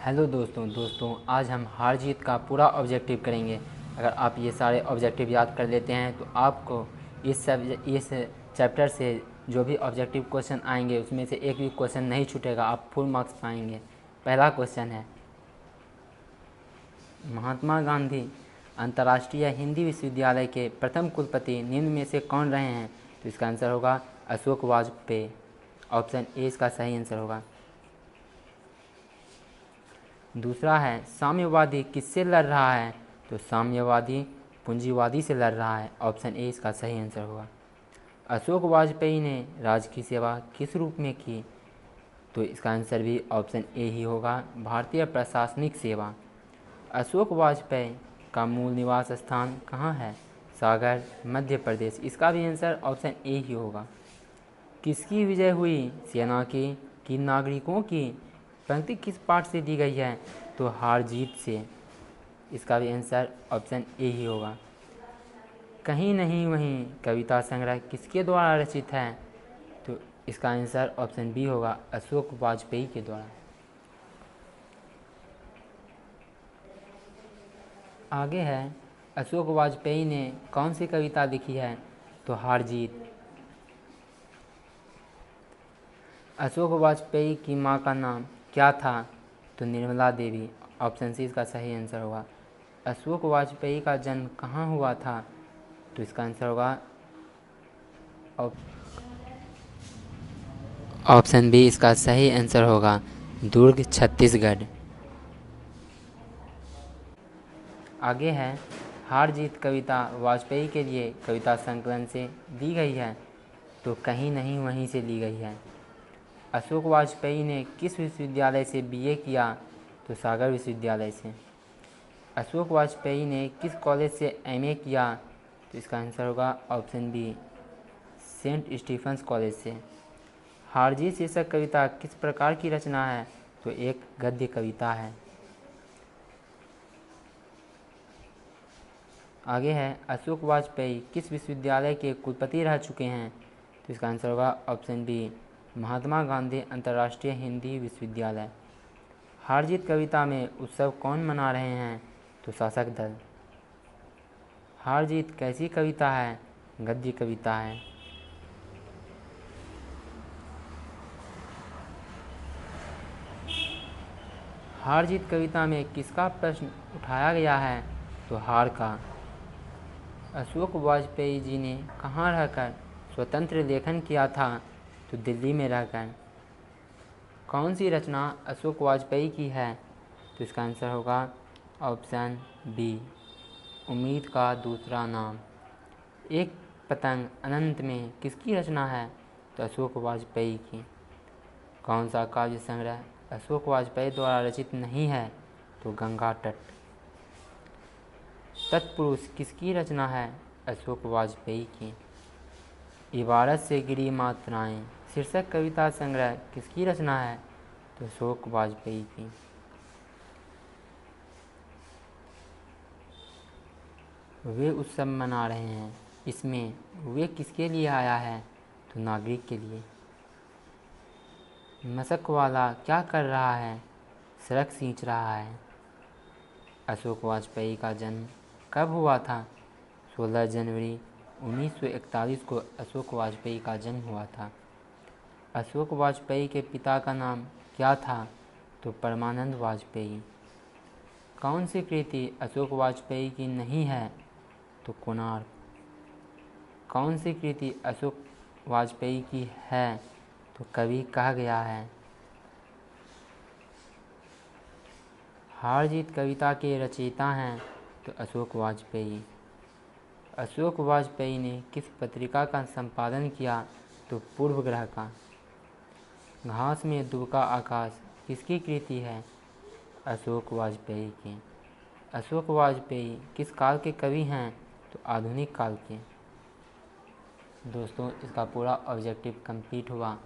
Hello दोस्तों आज हम हार जीत का पूरा ऑब्जेक्टिव करेंगे। अगर आप ये सारे ऑब्जेक्टिव याद कर लेते हैं तो आपको इस चैप्टर से जो भी ऑब्जेक्टिव क्वेश्चन आएंगे उसमें से एक भी क्वेश्चन नहीं छूटेगा, आप फुल मार्क्स पाएंगे। पहला क्वेश्चन है, महात्मा गांधी अंतर्राष्ट्रीय हिंदी विश्वविद्यालय के प्रथम कुलपति निम्न में से कौन रहे हैं? तो इसका आंसर होगा अशोक वाजपेयी। ऑप्शन ए इसका सही आंसर होगा। दूसरा है, साम्यवादी किससे लड़ रहा है? तो साम्यवादी पूंजीवादी से लड़ रहा है। ऑप्शन ए इसका सही आंसर होगा। अशोक वाजपेयी ने राज्य की सेवा किस रूप में की? तो इसका आंसर भी ऑप्शन ए ही होगा, भारतीय प्रशासनिक सेवा। अशोक वाजपेयी का मूल निवास स्थान कहाँ है? सागर, मध्य प्रदेश। इसका भी आंसर ऑप्शन ए ही होगा। किसकी विजय हुई? सेना की कि नागरिकों की? पंक्ति किस पाठ से दी गई है? तो हार जीत से। इसका भी आंसर ऑप्शन ए ही होगा। कहीं नहीं वहीं कविता संग्रह किसके द्वारा रचित है? तो इसका आंसर ऑप्शन बी होगा, अशोक वाजपेयी के द्वारा। आगे है, अशोक वाजपेयी ने कौन सी कविता लिखी है? तो हार जीत। अशोक वाजपेयी की मां का नाम क्या था? तो निर्मला देवी। ऑप्शन सी इसका सही आंसर होगा। अशोक वाजपेयी का जन्म कहाँ हुआ था? तो इसका आंसर होगा ऑप्शन बी इसका सही आंसर होगा, दुर्ग, छत्तीसगढ़। आगे है, हार जीत कविता वाजपेयी के लिए कविता संकलन से दी गई है? तो कहीं नहीं वहीं से ली गई है। अशोक वाजपेयी ने किस विश्वविद्यालय से बीए किया? तो सागर विश्वविद्यालय से। अशोक वाजपेयी ने किस कॉलेज से एमए किया? तो इसका आंसर होगा option B, Saint Stephen's College से। हार जीत शीर्षक कविता किस प्रकार की रचना है? तो एक गद्य कविता है। आगे है, अशोक वाजपेयी किस विश्वविद्यालय के कुलपति रह चुके हैं? तो इसका आंसर होगा ऑप्शन बी, महात्मा गांधी अंतर्राष्ट्रीय हिंदी विश्वविद्यालय। हार जीत कविता में उत्सव कौन मना रहे हैं? तो शासक दल। हार जीत कैसी कविता है? गद्य कविता है। हार जीत कविता में किसका प्रश्न उठाया गया है? तो हार का। अशोक वाजपेयी जी ने कहाँ रहकर स्वतंत्र लेखन किया था? तो दिल्ली में रहकर। कौन सी रचना अशोक वाजपेयी की है? तो इसका आंसर होगा ऑप्शन बी, उम्मीद का दूसरा नाम। एक पतंग अनंत में किसकी रचना है? तो अशोक वाजपेयी की। कौन सा काव्य संग्रह अशोक वाजपेयी द्वारा रचित नहीं है? तो गंगा तट। तत्पुरुष किसकी रचना है? अशोक वाजपेयी की। इबारत से गिरी मात्राएं शीर्षक कविता संग्रह किसकी रचना है? तो अशोक वाजपेयी की। वे उत्सव मना रहे हैं, इसमें वे किसके लिए आया है? तो नागरिक के लिए। मशक वाला क्या कर रहा है? सड़क सींच रहा है। अशोक वाजपेयी का जन्म कब हुआ था? 16 जनवरी 1941 को अशोक वाजपेयी का जन्म हुआ था। अशोक वाजपेयी के पिता का नाम क्या था? तो परमानंद वाजपेयी। कौन सी कृति अशोक वाजपेयी की नहीं है? तो कोणार्क। कौन सी कृति अशोक वाजपेयी की है? तो कवि कहा गया है। हार जीत कविता के रचयिता हैं? तो अशोक वाजपेयी। अशोक वाजपेयी ने किस पत्रिका का संपादन किया? तो पूर्व ग्रह का। घास में दुबका आकाश किसकी कृति है? अशोक वाजपेयी की। अशोक वाजपेयी किस काल के कवि हैं? तो आधुनिक काल के। दोस्तों, इसका पूरा ऑब्जेक्टिव कंप्लीट हुआ।